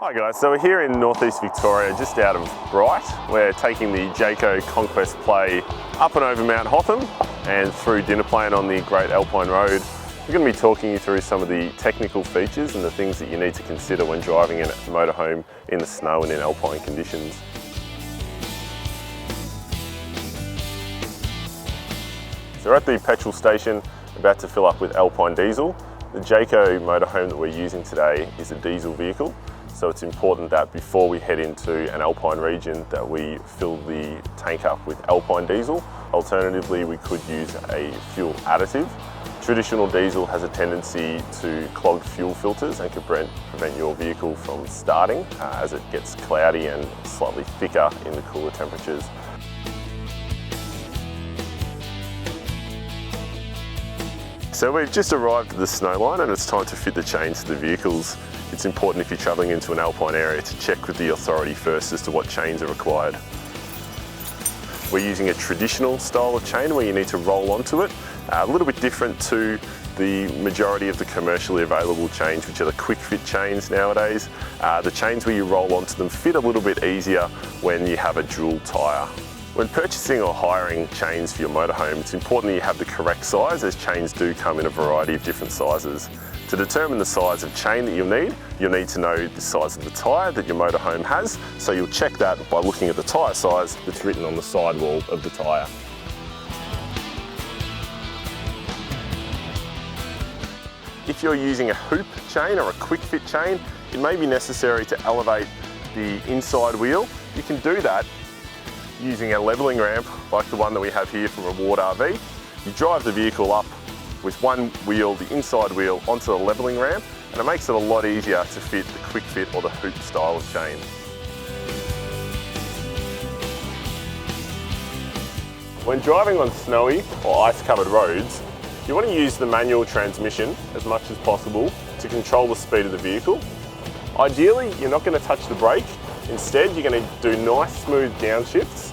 Hi guys, so we're here in northeast Victoria, just out of Bright. We're taking the Jayco Conquest Play up and over Mount Hotham and through Dinner Plain on the Great Alpine Road. We're going to be talking you through some of the technical features and the things that you need to consider when driving in a motorhome in the snow and in alpine conditions. So we're at the petrol station, about to fill up with Alpine diesel. The Jayco motorhome that we're using today is a diesel vehicle. So it's important that before we head into an alpine region that we fill the tank up with Alpine diesel. Alternatively, we could use a fuel additive. Traditional diesel has a tendency to clog fuel filters and can prevent your vehicle from starting as it gets cloudy and slightly thicker in the cooler temperatures. So we've just arrived at the snow line and it's time to fit the chains to the vehicles. It's important if you're travelling into an alpine area to check with the authority first as to what chains are required. We're using a traditional style of chain where you need to roll onto it, a little bit different to the majority of the commercially available chains, which are the quick fit chains nowadays. The chains where you roll onto them fit a little bit easier when you have a dual tyre. When purchasing or hiring chains for your motorhome, it's important that you have the correct size, as chains do come in a variety of different sizes. To determine the size of chain that you'll need to know the size of the tyre that your motorhome has, so you'll check that by looking at the tyre size that's written on the sidewall of the tyre. If you're using a hoop chain or a quick fit chain, it may be necessary to elevate the inside wheel. You can do that using a levelling ramp like the one that we have here from Reward RV. You drive the vehicle up with one wheel, the inside wheel, onto the levelling ramp, and it makes it a lot easier to fit the quick fit or the hoop style of chain. When driving on snowy or ice covered roads, you want to use the manual transmission as much as possible to control the speed of the vehicle. Ideally, you're not going to touch the brake. Instead, you're going to do nice smooth downshifts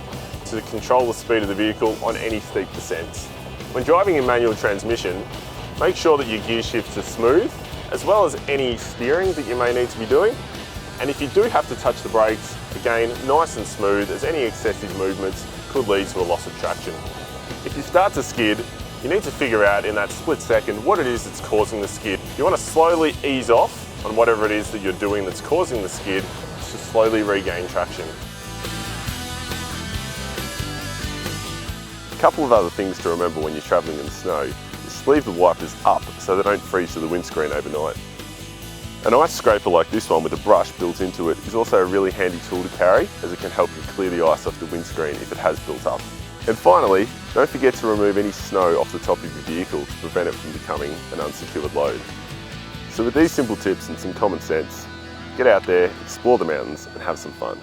to control the speed of the vehicle on any steep descents. When driving in manual transmission, make sure that your gear shifts are smooth, as well as any steering that you may need to be doing. And if you do have to touch the brakes, again, nice and smooth, as any excessive movements could lead to a loss of traction. If you start to skid, you need to figure out in that split second what it is that's causing the skid. You want to slowly ease off on whatever it is that you're doing that's causing the skid to slowly regain traction. A couple of other things to remember when you're travelling in the snow is leave the wipers up so they don't freeze to the windscreen overnight. An ice scraper like this one with a brush built into it is also a really handy tool to carry, as it can help you clear the ice off the windscreen if it has built up. And finally, don't forget to remove any snow off the top of your vehicle to prevent it from becoming an unsecured load. So with these simple tips and some common sense, get out there, explore the mountains and have some fun.